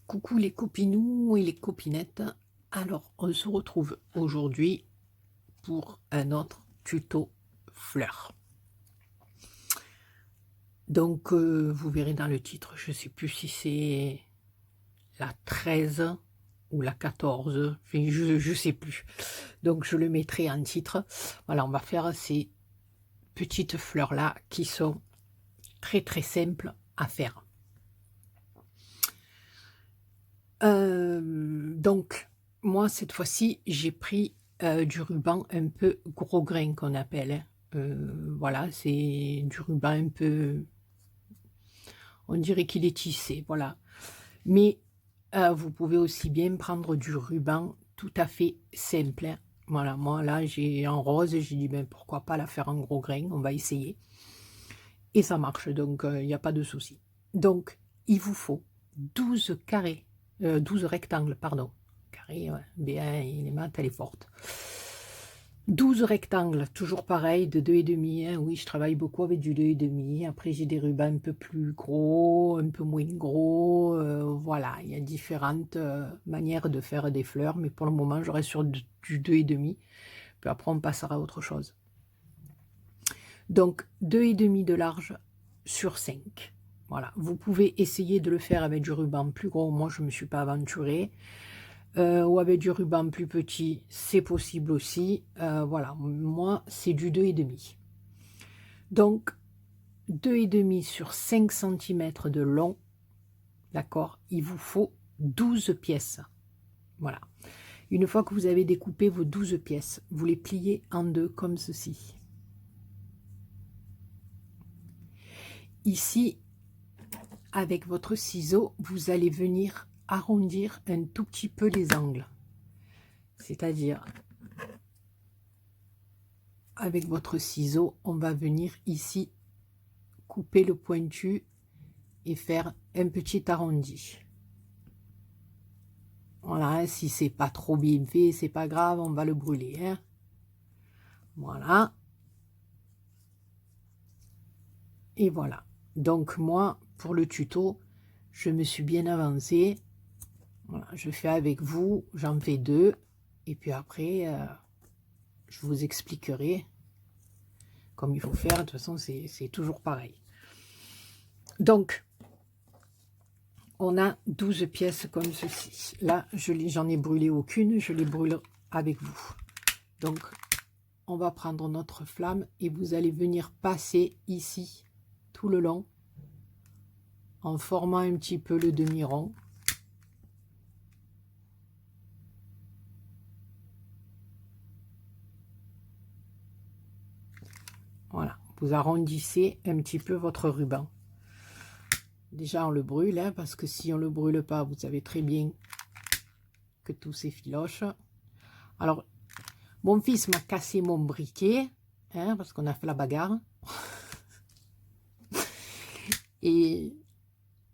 Coucou les copinous et les copinettes. Alors, on se retrouve aujourd'hui pour un autre tuto fleurs. Donc, vous verrez dans le titre, je ne sais plus si c'est la 13 ou la 14, enfin, je ne sais plus. Donc, je le mettrai en titre. Voilà, on va faire ces petites fleurs-là qui sont très très simples à faire. Donc, moi, cette fois-ci, j'ai pris du ruban un peu gros grain qu'on appelle, hein. Voilà, c'est du ruban un peu, on dirait qu'il est tissé, voilà. Mais vous pouvez aussi bien prendre du ruban tout à fait simple, hein. Voilà, moi là, j'ai en rose, j'ai dit, ben pourquoi pas la faire en gros grain, on va essayer. Et ça marche, donc il n'y a pas de souci. Donc, il vous faut 12 carrés, 12 rectangles, pardon. Carré, ouais, bien, les maths, elle est forte. 12 rectangles, toujours pareil, de 2,5. Hein. Oui, je travaille beaucoup avec du 2,5. Après, j'ai des rubans un peu plus gros, un peu moins gros. Voilà, il y a différentes manières de faire des fleurs, mais pour le moment, je reste sur du 2,5. Puis après, on passera à autre chose. Donc 2,5 de large sur 5. Voilà, vous pouvez essayer de le faire avec du ruban plus gros. Moi, je ne me suis pas aventurée. Ou avec du ruban plus petit, c'est possible aussi. Voilà, moi, c'est du 2,5. Donc, 2,5 sur 5 cm de long. D'accord, il vous faut 12 pièces. Voilà. Une fois que vous avez découpé vos 12 pièces, vous les pliez en deux comme ceci. Ici, avec votre ciseau, vous allez venir arrondir un tout petit peu les angles. C'est-à-dire, avec votre ciseau, on va venir ici couper le pointu et faire un petit arrondi. Voilà, si c'est pas trop bien fait, c'est pas grave, on va le brûler, hein. Voilà. Et voilà. Donc moi, pour le tuto, je me suis bien avancée. Voilà, je fais avec vous, j'en fais deux. Et puis après, je vous expliquerai comme il faut faire. De toute façon, c'est toujours pareil. Donc, on a 12 pièces comme ceci. Là, j'en ai brûlé aucune, je les brûle avec vous. Donc, on va prendre notre flamme et vous allez venir passer ici, tout le long, en formant un petit peu le demi-rond. Voilà, vous arrondissez un petit peu votre ruban. Déjà, on le brûle, hein, parce que si on ne le brûle pas, vous savez très bien que tout s'effiloche. Alors, mon fils m'a cassé mon briquet, hein, parce qu'on a fait la bagarre. Et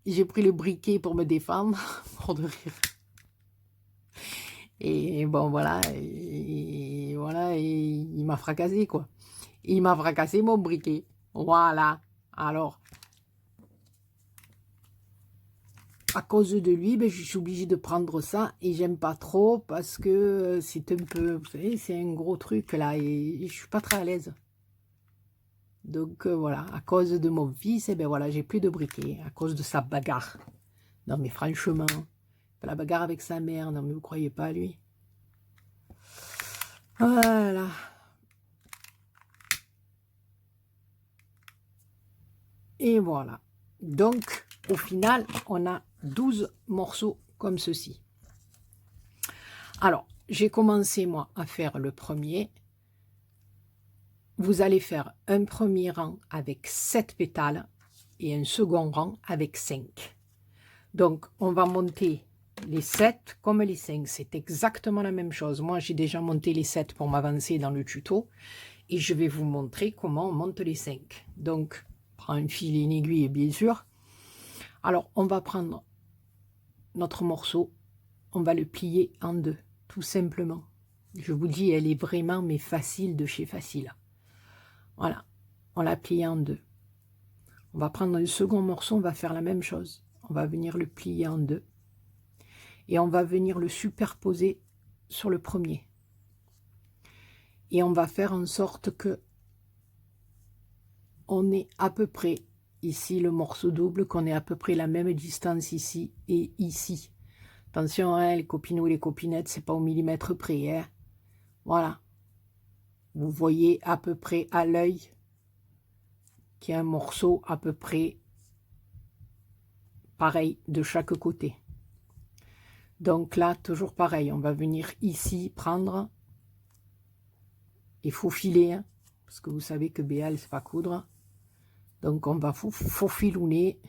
j'ai pris le briquet pour me défendre, mort de rire. Et bon, voilà, et il m'a fracassé, quoi. Il m'a fracassé mon briquet. Voilà. Alors, à cause de lui, ben, je suis obligée de prendre ça et j'aime pas trop parce que c'est un peu, vous savez, c'est un gros truc là et je suis pas très à l'aise. Donc voilà, à cause de mon fils, et ben voilà, j'ai plus de briquet à cause de sa bagarre. Non mais franchement, la bagarre avec sa mère, non mais vous croyez pas à lui. Voilà. Et voilà. Donc, au final, on a 12 morceaux comme ceci. Alors, j'ai commencé, moi, à faire le premier. Vous allez faire un premier rang avec 7 pétales et un second rang avec 5. Donc, on va monter les 7 comme les 5. C'est exactement la même chose. Moi, j'ai déjà monté les 7 pour m'avancer dans le tuto. Et je vais vous montrer comment on monte les 5. Donc, prends un fil et une aiguille, bien sûr. Alors, on va prendre notre morceau. On va le plier en deux, tout simplement. Je vous dis, elle est vraiment, mais facile de chez facile. Voilà, on l'a plié en deux. On va prendre le second morceau, on va faire la même chose. On va venir le plier en deux. et on va venir le superposer sur le premier. Et on va faire en sorte que on est à peu près ici le morceau double, qu'on ait à peu près la même distance ici et ici. Attention, hein, les copinous et les copinettes, c'est pas au millimètre près. Hein. Voilà. Vous voyez à peu près à l'œil qu'il y a un morceau à peu près pareil de chaque côté. Donc là, toujours pareil, on va venir ici prendre et faufiler, hein, parce que vous savez que BL, c'est pas coudre. Donc on va faufilonner.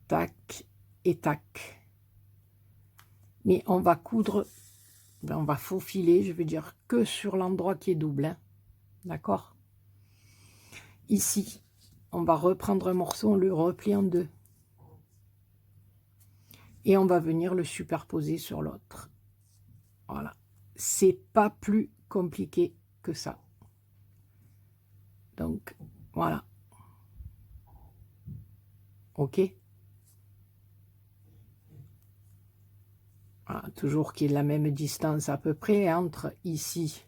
Tac et tac. Mais on va coudre, on va faufiler, je veux dire, que sur l'endroit qui est double. Hein. D'accord? Ici, on va reprendre un morceau, on le replie en deux. Et on va venir le superposer sur l'autre. Voilà. C'est pas plus compliqué que ça. Donc, voilà. OK? Voilà, toujours qu'il y ait la même distance à peu près entre ici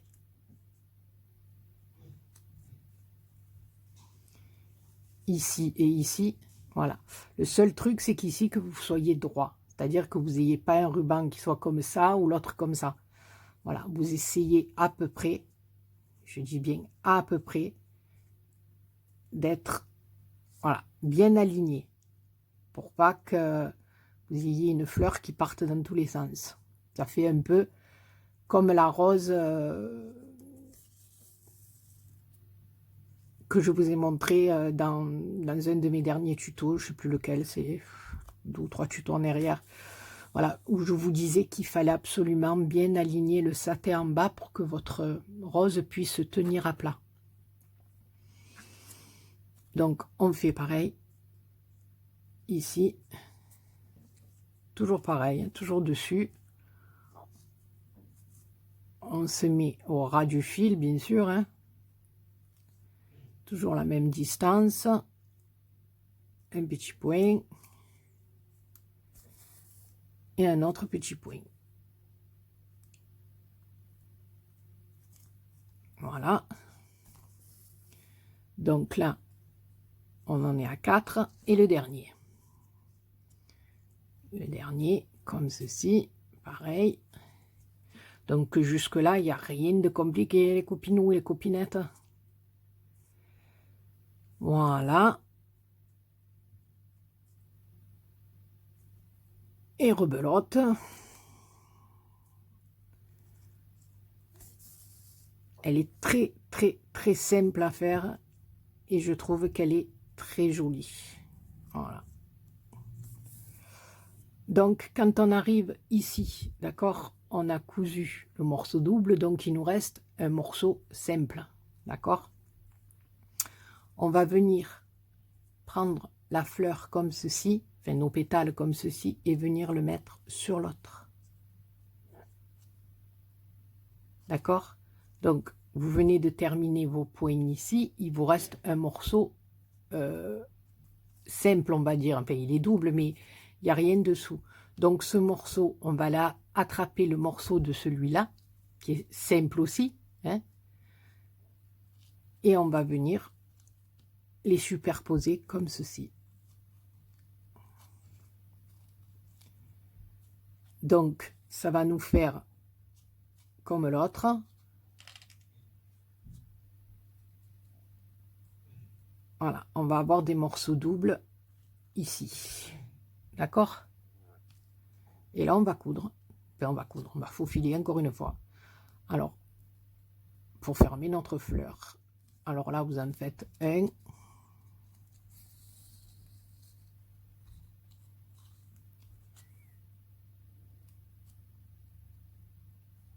et ici. Voilà. Le seul truc, c'est qu'ici, que vous soyez droit. C'est-à-dire que vous n'ayez pas un ruban qui soit comme ça ou l'autre comme ça. Voilà. Vous essayez à peu près, je dis bien à peu près, d'être voilà, bien aligné. Pour pas que vous ayez une fleur qui parte dans tous les sens. Ça fait un peu comme la rose que je vous ai montré dans un de mes derniers tutos, je ne sais plus lequel, c'est 2 ou 3 tutos en arrière, voilà, où je vous disais qu'il fallait absolument bien aligner le satin en bas pour que votre rose puisse tenir à plat. Donc on fait pareil, ici, toujours pareil, hein, toujours dessus. On se met au ras du fil, bien sûr, hein. Toujours la même distance, un petit point et un autre petit point. Voilà. Donc là, on en est à 4 et le dernier. Le dernier, comme ceci, pareil. Donc jusque-là, il n'y a rien de compliqué, les copinous et les copinettes. Voilà. Et rebelote. Elle est très, très, très simple à faire. Et je trouve qu'elle est très jolie. Voilà. Donc, quand on arrive ici, d'accord, on a cousu le morceau double, donc il nous reste un morceau simple, d'accord? On va venir prendre la fleur comme ceci, enfin nos pétales comme ceci, et venir le mettre sur l'autre. D'accord? Donc, vous venez de terminer vos poignes ici, il vous reste un morceau simple, on va dire. Enfin, il est double, mais il n'y a rien dessous. Donc, ce morceau, on va là attraper le morceau de celui-là, qui est simple aussi, hein, et on va venir les superposer comme ceci. Donc, ça va nous faire comme l'autre. Voilà, on va avoir des morceaux doubles ici. D'accord? Et là, on va coudre. Enfin, on va faufiler encore une fois. Alors, pour fermer notre fleur. Alors là, vous en faites un.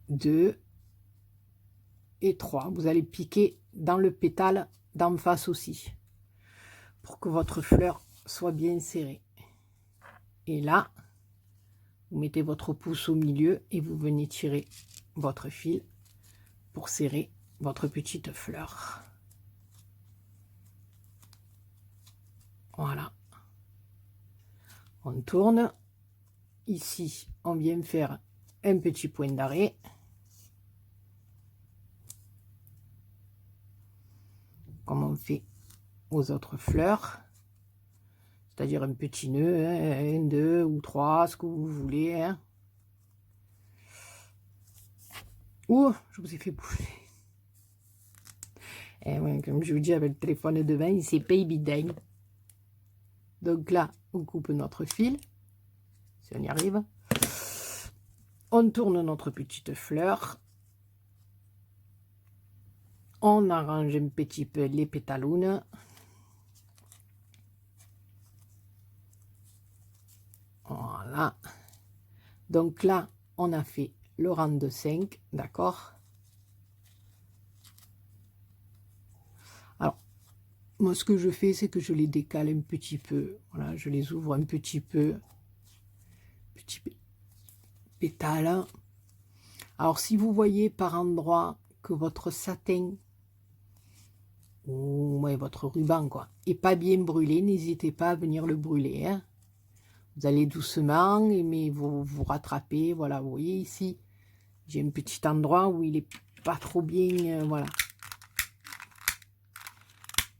Deux. Et 3. Vous allez piquer dans le pétale d'en face aussi, pour que votre fleur soit bien serrée. Et là, vous mettez votre pouce au milieu et vous venez tirer votre fil pour serrer votre petite fleur. Voilà. On tourne. Ici, on vient faire un petit point d'arrêt. Comme on fait aux autres fleurs. C'est-à-dire un petit nœud, hein, un, deux ou trois, ce que vous voulez. Hein. Ouh, je vous ai fait bouger. Et ouais, comme je vous dis, avec le téléphone devant, il s'est pas évident. Donc là, on coupe notre fil, si on y arrive. On tourne notre petite fleur. On arrange un petit peu les pétalounes. Voilà. Donc là, on a fait le rang de 5, d'accord? Alors, moi, ce que je fais, c'est que je les décale un petit peu. Voilà, je les ouvre un petit peu. Petit pétale. Alors, si vous voyez par endroit que votre satin ou ouais, votre ruban, quoi, est pas bien brûlé, n'hésitez pas à venir le brûler. Hein. Vous allez doucement, mais vous rattrapez. Voilà, vous voyez ici, j'ai un petit endroit où il est pas trop bien. Voilà.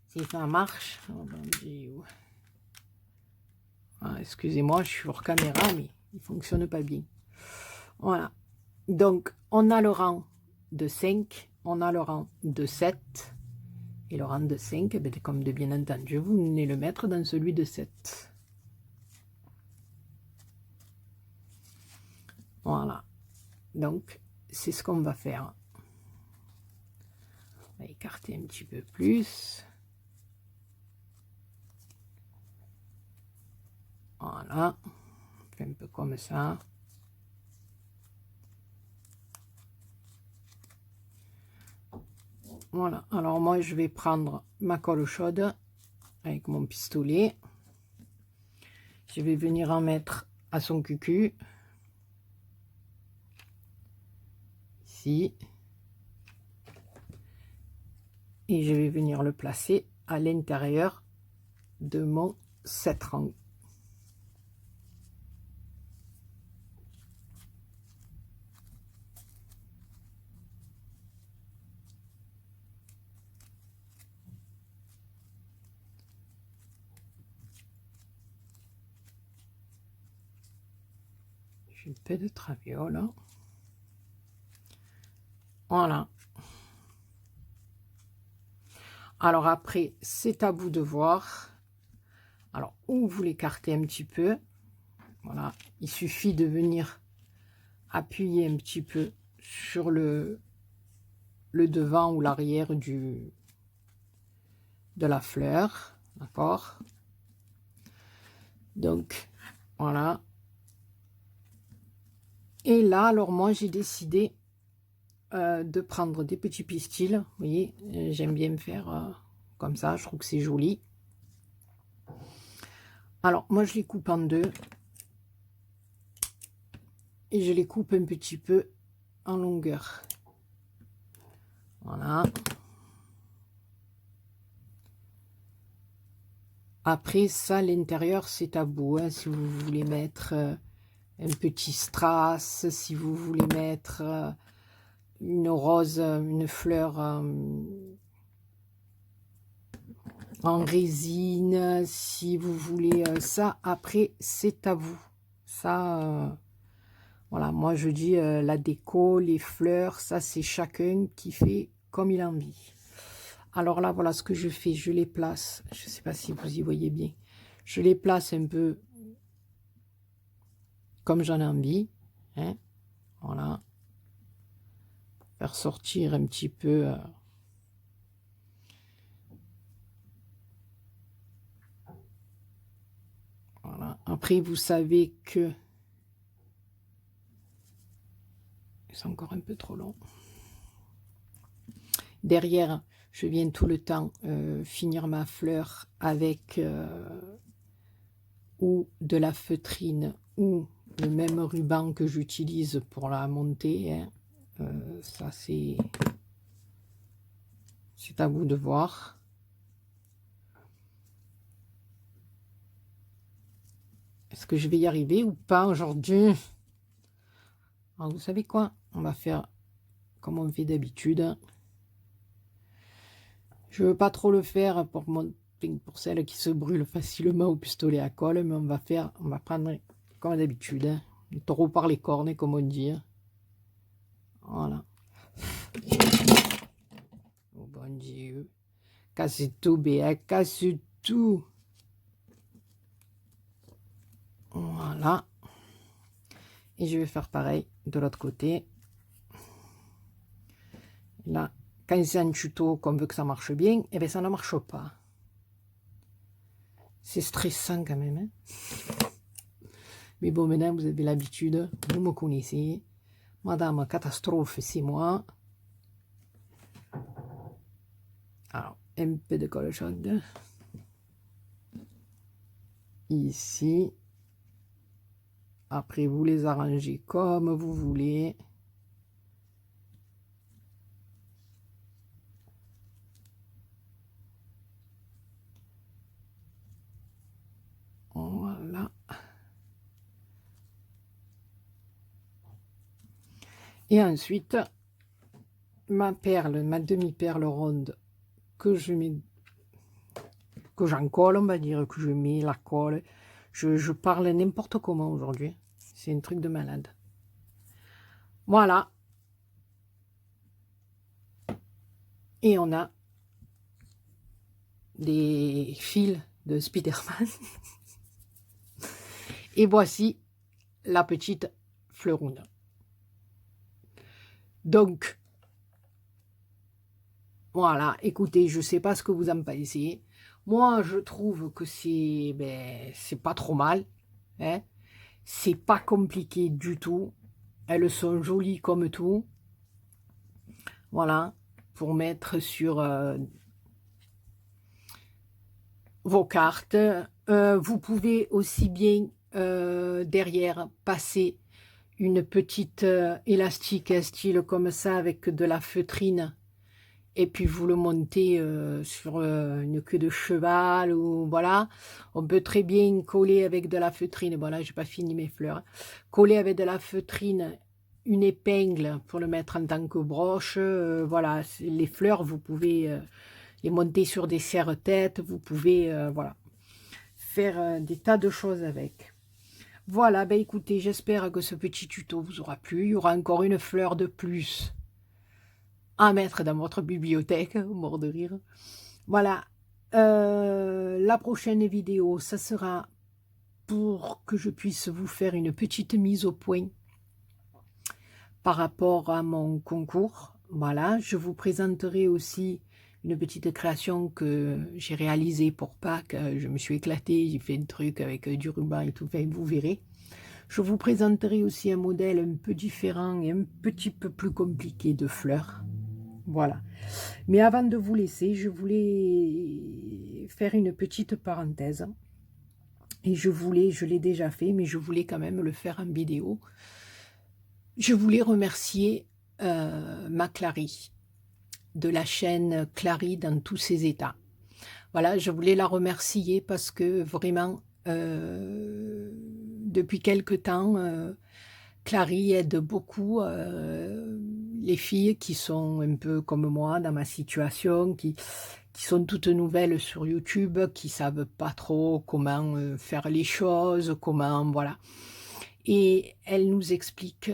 Si ça marche. Oh, mon Dieu. Ah, excusez-moi, je suis hors caméra, mais il fonctionne pas bien. Voilà. Donc, on a le rang de 5, on a le rang de 7, et le rang de 5, ben, comme de bien entendu, vous venez le mettre dans celui de 7. Voilà. Donc, c'est ce qu'on va faire. On va écarter un petit peu plus. Voilà. On fait un peu comme ça. Voilà. Alors, moi, je vais prendre ma colle chaude avec mon pistolet. Je vais venir en mettre à son cucu. Ici. Et je vais venir le placer à l'intérieur de mon 7 rangs. J'ai un peu de traviole. Voilà. Alors après, c'est à vous de voir. Alors, où vous l'écartez un petit peu. Voilà. Il suffit de venir appuyer un petit peu sur le devant ou l'arrière de la fleur. D'accord? Donc, voilà. Et là, alors moi, j'ai décidé de prendre des petits pistils. Vous voyez, j'aime bien me faire comme ça. Je trouve que c'est joli. Alors, moi, je les coupe en deux. Et je les coupe un petit peu en longueur. Voilà. Après, ça, l'intérieur, c'est à vous. Hein, si vous voulez mettre un petit strass, si vous voulez mettre une rose, une fleur en résine, si vous voulez ça, après, c'est à vous. Ça, voilà, moi, je dis la déco, les fleurs, ça, c'est chacun qui fait comme il a envie. Alors là, voilà ce que je fais. Je les place. Je ne sais pas si vous y voyez bien. Je les place un peu comme j'en ai envie. Hein, voilà. Faire sortir un petit peu. Voilà. Après, vous savez que... C'est encore un peu trop long. Derrière, je viens tout le temps finir ma fleur avec ou de la feutrine ou le même ruban que j'utilise pour la monter. Hein. Ça, c'est à vous de voir. Est-ce que je vais y arriver ou pas aujourd'hui? Alors, vous savez quoi? On va faire comme on fait d'habitude. Je veux pas trop le faire pour celles qui se brûlent facilement au pistolet à colle, mais on va prendre comme d'habitude, hein, le taureau par les cornes, comme on dit. Voilà. Oh bon Dieu. Casse tout, Béa, casse tout. Voilà. Et je vais faire pareil de l'autre côté. Là, quand c'est un tuto qu'on veut que ça marche bien, eh bien ça ne marche pas. C'est stressant quand même. Hein. Mais bon, maintenant vous avez l'habitude, vous me connaissez. Madame Catastrophe, c'est moi. Alors, un peu de colle chaude. Ici. Après, vous les arrangez comme vous voulez. Voilà. Et ensuite, ma perle, ma demi-perle ronde que je mets, que j'encolle, on va dire, que je mets la colle. Je parle n'importe comment aujourd'hui. C'est un truc de malade. Voilà. Et on a des fils de Spiderman. Et voici la petite fleuroune. Donc, voilà, écoutez, je ne sais pas ce que vous en pensez. Moi, je trouve que c'est pas trop mal. Hein. C'est pas compliqué du tout. Elles sont jolies comme tout. Voilà, pour mettre sur vos cartes. Vous pouvez aussi bien derrière passer une petite élastique style comme ça avec de la feutrine et puis vous le montez sur une queue de cheval ou voilà. On peut très bien coller avec de la feutrine. Voilà, j'ai pas fini mes fleurs. Coller avec de la feutrine une épingle pour le mettre en tant que broche. Voilà, les fleurs, vous pouvez les monter sur des serre-têtes. Vous pouvez voilà, faire des tas de choses avec. Voilà, ben écoutez, j'espère que ce petit tuto vous aura plu. Il y aura encore une fleur de plus à mettre dans votre bibliothèque, mort de rire. Voilà, la prochaine vidéo, ça sera pour que je puisse vous faire une petite mise au point par rapport à mon concours. Voilà, je vous présenterai aussi une petite création que j'ai réalisée pour Pâques. Je me suis éclatée, j'ai fait un truc avec du ruban et tout, enfin, vous verrez. Je vous présenterai aussi un modèle un peu différent et un petit peu plus compliqué de fleurs. Voilà. Mais avant de vous laisser, je voulais faire une petite parenthèse. Et je l'ai déjà fait, mais je voulais quand même le faire en vidéo. Je voulais remercier ma Clary, de la chaîne Clary dans tous ses états. Voilà, je voulais la remercier parce que vraiment, depuis quelque temps, Clary aide beaucoup les filles qui sont un peu comme moi dans ma situation, qui sont toutes nouvelles sur YouTube, qui savent pas trop comment faire les choses, comment, voilà. Et elle nous explique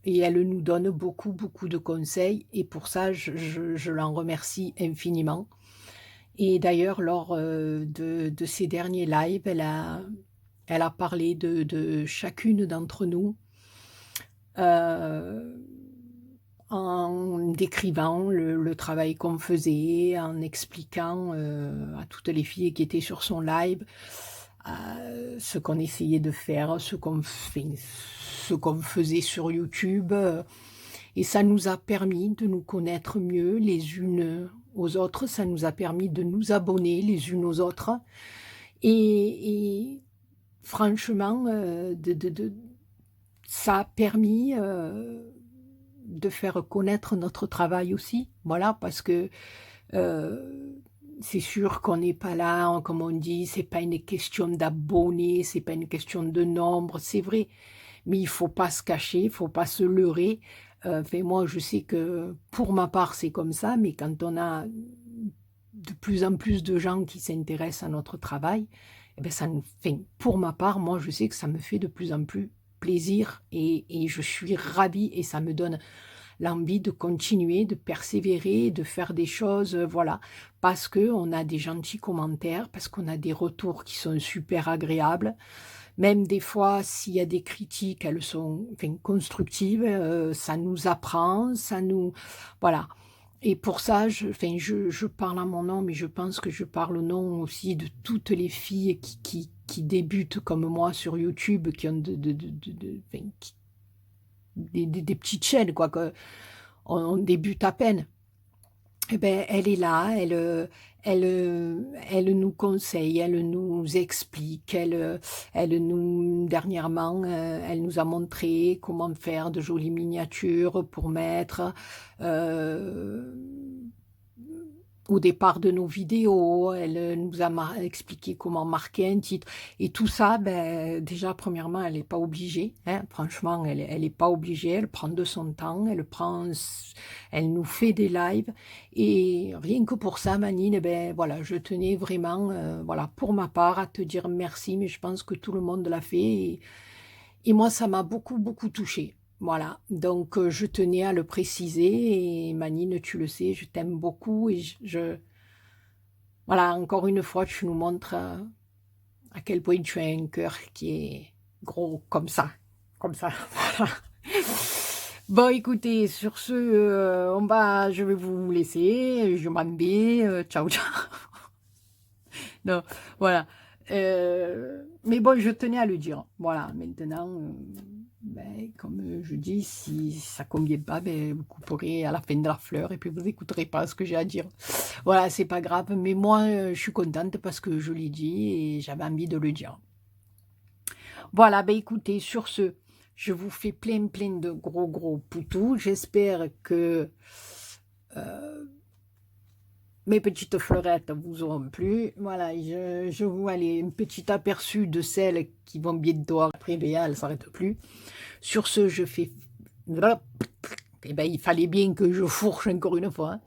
et elle nous donne beaucoup de conseils et pour ça, je l'en remercie infiniment. Et d'ailleurs, lors de ces derniers lives, elle a parlé de chacune d'entre nous en décrivant le travail qu'on faisait, en expliquant à toutes les filles qui étaient sur son live ce qu'on essayait de faire, ce qu'on faisait sur YouTube. Et ça nous a permis de nous connaître mieux les unes aux autres, ça nous a permis de nous abonner les unes aux autres. Et franchement, ça a permis de faire connaître notre travail aussi. Voilà, parce que c'est sûr qu'on n'est pas là, comme on dit, c'est pas une question d'abonnés, c'est pas une question de nombre, c'est vrai. Mais il faut pas se cacher, il faut pas se leurrer. Enfin moi, je sais que pour ma part, c'est comme ça, mais quand on a de plus en plus de gens qui s'intéressent à notre travail, eh ben ça nous enfin, pour ma part, moi, je sais que ça me fait de plus en plus plaisir et je suis ravie et ça me donne l'envie de continuer, de persévérer, de faire des choses, voilà. Parce que on a des gentils commentaires, parce qu'on a des retours qui sont super agréables. Même des fois, s'il y a des critiques, elles sont enfin, constructives, ça nous apprend, ça nous voilà. Et pour ça, enfin, je parle à mon nom, mais je pense que je parle au nom aussi de toutes les filles qui débutent comme moi sur YouTube, qui ont enfin, des petites chaînes, quoi, que on débute à peine. Eh ben, elle est là, elle nous conseille, elle nous explique, elle nous dernièrement, elle nous a montré comment faire de jolies miniatures pour mettre, heu au départ de nos vidéos, elle, nous a expliqué comment marquer un titre et tout ça, ben, déjà premièrement, elle est pas obligée, hein, franchement, elle est pas obligée, elle prend de son temps, elle nous fait des lives et rien que pour ça, Manine, eh ben, voilà, je tenais vraiment, voilà, pour ma part, à te dire merci, mais je pense que tout le monde l'a fait et moi, ça m'a beaucoup, beaucoup touchée. Voilà, donc je tenais à le préciser et Manine, tu le sais, je t'aime beaucoup et voilà, encore une fois, tu nous montres, à quel point tu as un cœur qui est gros comme ça, voilà. Bon, écoutez, sur ce, je vais vous laisser, je m'en vais, ciao, ciao. Non, voilà. Mais bon, je tenais à le dire. Voilà, maintenant, ben, comme je dis, si ça ne convient pas, ben, vous couperez à la fin de la fleur et puis vous n'écouterez pas ce que j'ai à dire. Voilà, c'est pas grave, mais moi, je suis contente parce que je l'ai dit et j'avais envie de le dire. Voilà, ben écoutez, sur ce, je vous fais plein, plein de gros, gros poutous. J'espère que mes petites fleurettes vous auront plu. Voilà, je vous allez un petit aperçu de celles qui vont bientôt après, Béa, elle ne s'arrête plus. Sur ce, je fais... Eh ben, il fallait bien que je fourche encore une fois, hein.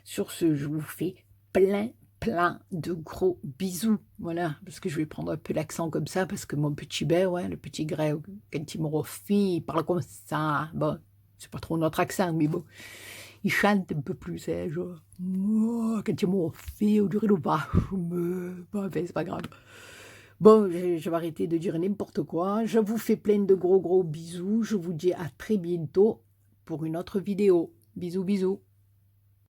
Sur ce, je vous fais plein, plein de gros bisous. Voilà, parce que je vais prendre un peu l'accent comme ça, parce que mon petit Béa, ouais, le petit Grès, quand il me refait, il parle comme ça. Bon, c'est pas trop notre accent, mais bon. Il chante un peu plus, hein, genre, oh, quand il me refait, on dirait le vache, mais bon, enfin, c'est pas grave. Bon, je vais arrêter de dire n'importe quoi. Je vous fais plein de gros, gros bisous. Je vous dis à très bientôt pour une autre vidéo. Bisous, bisous.